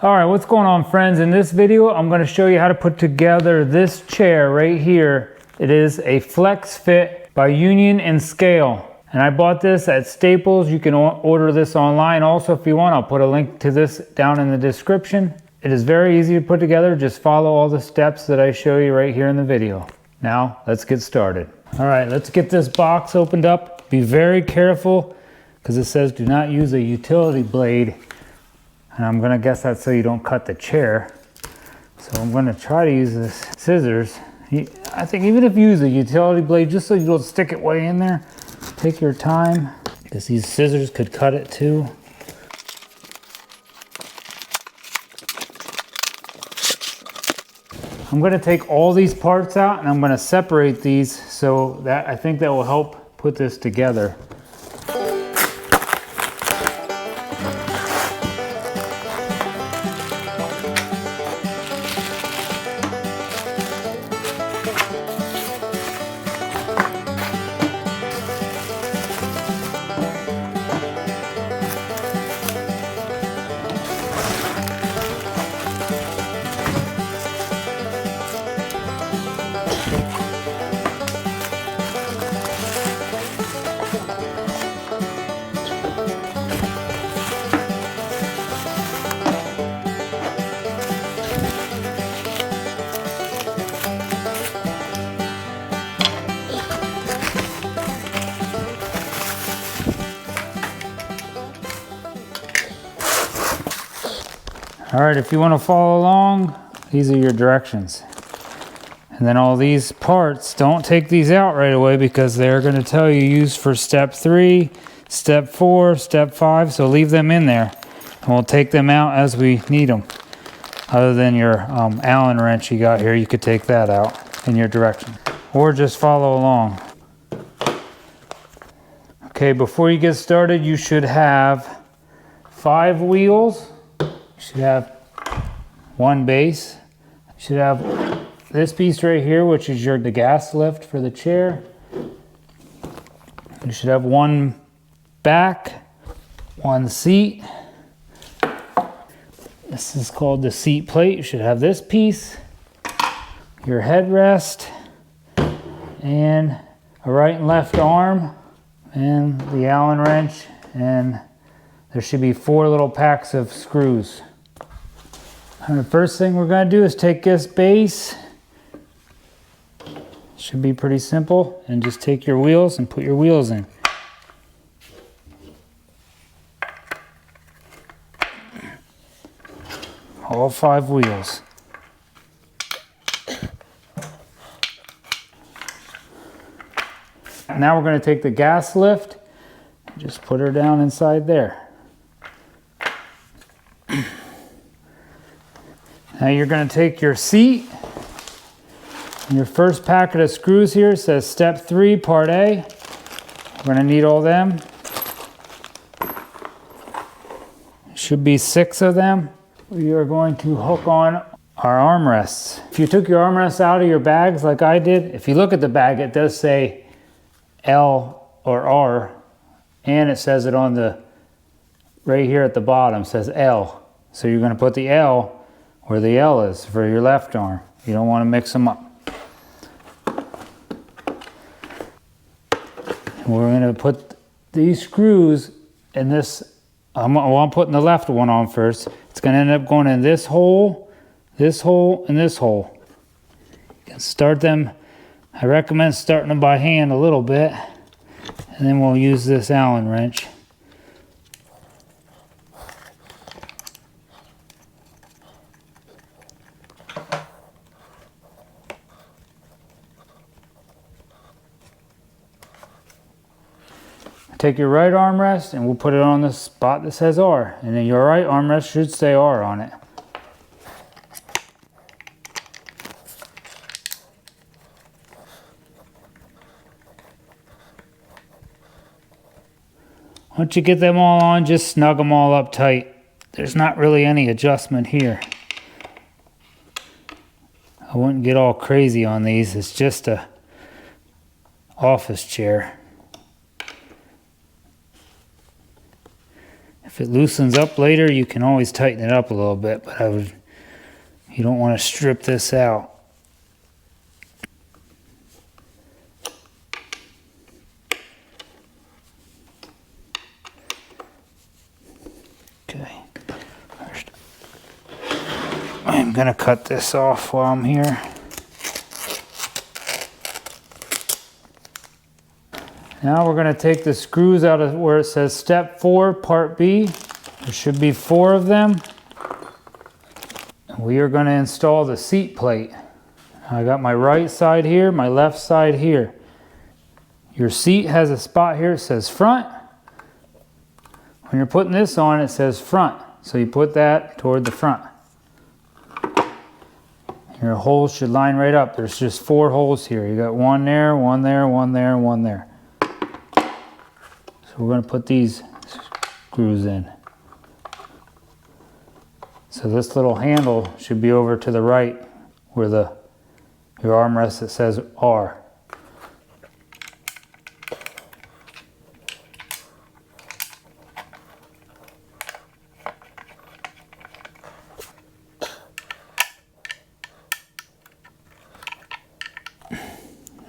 All right, what's going on, friends? In this video, I'm going to show you how to put together this chair right here. It is a Flex Fit by Union and Scale. And I bought this at Staples. You can order this online. Also, if you want, I'll put a link to this down in the description. It is very easy to put together. Just follow all the steps that I show you right here in the video. Now, let's get started. All right, let's get this box opened up. Be very careful because it says do not use a utility blade. And I'm gonna guess that's so you don't cut the chair. So I'm gonna try to use this scissors. I think even if you use a utility blade, just so you don't stick it way in there, take your time, because these scissors could cut it too. I'm gonna take all these parts out and I'm gonna separate these so that I think that will help put this together. All right, if you want to follow along, these are your directions. And then all these parts, don't take these out right away because they're going to tell you use for step 3, step 4, step 5. So leave them in there and we'll take them out as we need them. Other than your Allen wrench you got here, you could take that out in your direction. Or just follow along. Okay, before you get started, you should have 5 wheels. You should have 1 base. You should have this piece right here, which is the gas lift for the chair. You should have 1 back, 1 seat. This is called the seat plate. You should have this piece, your headrest, and a right and left arm, and the Allen wrench, and there should be 4 little packs of screws. And the first thing we're going to do is take this base. Should be pretty simple. And just take your wheels and put your wheels in. All 5 wheels. Now we're going to take the gas lift and just put her down inside there. Now you're going to take your seat, and your first packet of screws here says step 3, part A. We're going to need all them. Should be 6 of them. We are going to hook on our armrests. If you took your armrests out of your bags like I did, if you look at the bag, it does say L or R, and it says it on the, right here at the bottom, says L. So you're going to put the L where the L is for your left arm. You don't want to mix them up. And we're going to put these screws in this. I'm putting the left one on first. It's going to end up going in this hole, and this hole. You can start them. I recommend starting them by hand a little bit, and then we'll use this Allen wrench. Take your right armrest and we'll put it on the spot that says R, and then your right armrest should say R on it. Once you get them all on, just snug them all up tight. There's not really any adjustment here. I wouldn't get all crazy on these. It's just a office chair. If it loosens up later, you can always tighten it up a little bit, but you don't want to strip this out. Okay. First, I'm going to cut this off while I'm here. Now we're going to take the screws out of where it says step 4, part B. There should be 4 of them. We are going to install the seat plate. I got my right side here, my left side here. Your seat has a spot here, it says front. When you're putting this on, it says front. So you put that toward the front. Your holes should line right up. There's just 4 holes here. You got one there, one there, one there, and one there. So we're going to put these screws in. So this little handle should be over to the right where your armrest that says R.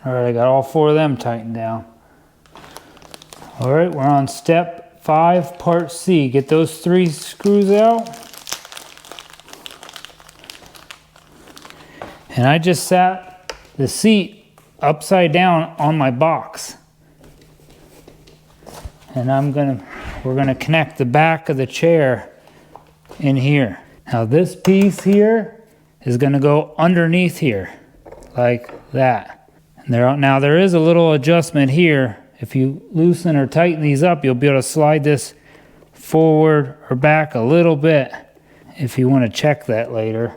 All right, I got all 4 of them tightened down. All right, we're on step 5, part C. Get those 3 screws out. And I just sat the seat upside down on my box. And we're gonna connect the back of the chair in here. Now this piece here is gonna go underneath here, like that. And now there is a little adjustment here. If you loosen or tighten these up, you'll be able to slide this forward or back a little bit if you want to check that later.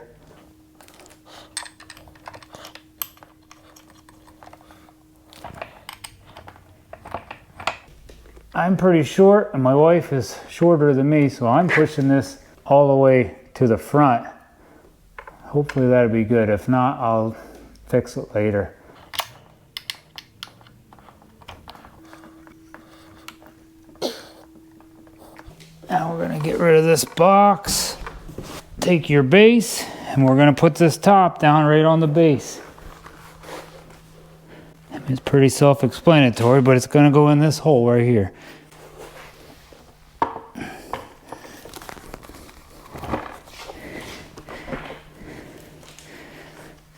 I'm pretty short and my wife is shorter than me, so I'm pushing this all the way to the front. Hopefully that'll be good. If not, I'll fix it later. Now we're going to get rid of this box, take your base, and we're going to put this top down right on the base. It's pretty self-explanatory, but it's going to go in this hole right here.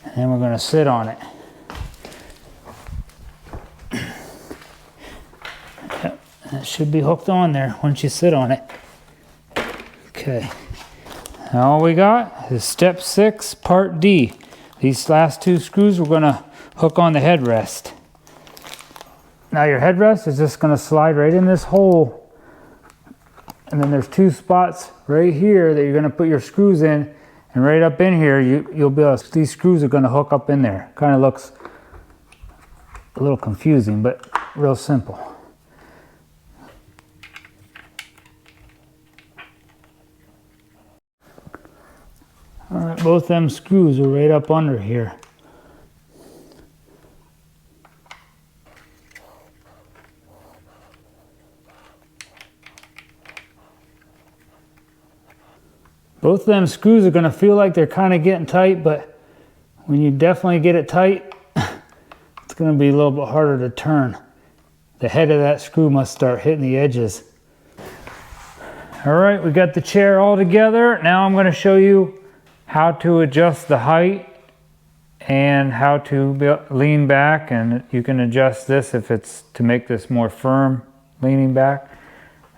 And then we're going to sit on it. Yep, that should be hooked on there once you sit on it. Okay, now all we got is step 6, part D. These last 2 screws we're going to hook on the headrest. Now your headrest is just going to slide right in this hole. And then there's 2 spots right here that you're going to put your screws in. And right up in here, you'll be able to, these screws are going to hook up in there. Kind of looks a little confusing, but real simple. All right, both them screws are right up under here. Both of them screws are going to feel like they're kind of getting tight, but when you definitely get it tight, it's going to be a little bit harder to turn. The head of that screw must start hitting the edges. All right, we got the chair all together. Now I'm going to show you how to adjust the height and how to lean back, and you can adjust this if it's to make this more firm leaning back.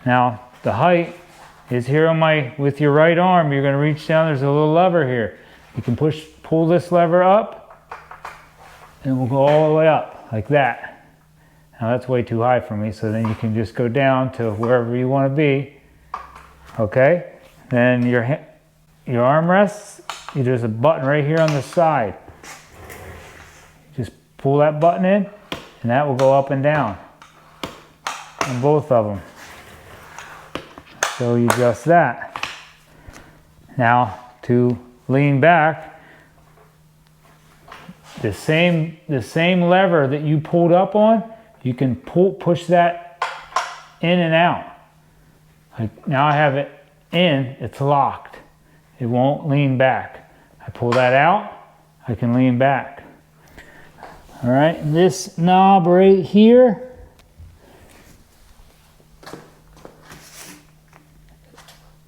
Now the height is here on with your right arm. You're going to reach down, there's a little lever here. You can pull this lever up and we'll go all the way up like that. Now that's way too high for me, so then you can just go down to wherever you want to be. Okay, then your armrests, there's a button right here on the side. Just pull that button in and that will go up and down on both of them. So you adjust that. Now to lean back, the same lever that you pulled up on, you can push that in and out. Now I have it in, it's locked. It won't lean back. I pull that out, I can lean back. All right, this knob right here,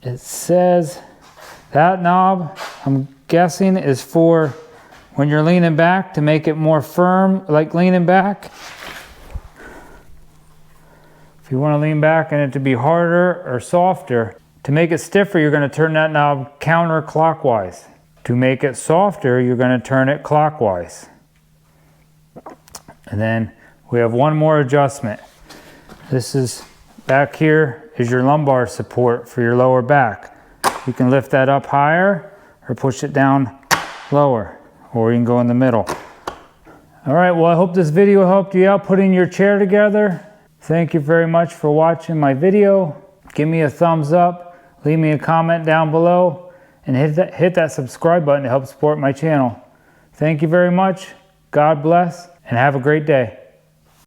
it says that knob, I'm guessing, is for when you're leaning back to make it more firm, like leaning back. If you want to lean back and it to be harder or softer, to make it stiffer, you're going to turn that knob counterclockwise. To make it softer, you're going to turn it clockwise. And then we have one more adjustment. This is back here is your lumbar support for your lower back. You can lift that up higher or push it down lower, or you can go in the middle. All right, well, I hope this video helped you out putting your chair together. Thank you very much for watching my video. Give me a thumbs up, leave me a comment down below, and hit that subscribe button to help support my channel. Thank you very much. God bless, and have a great day.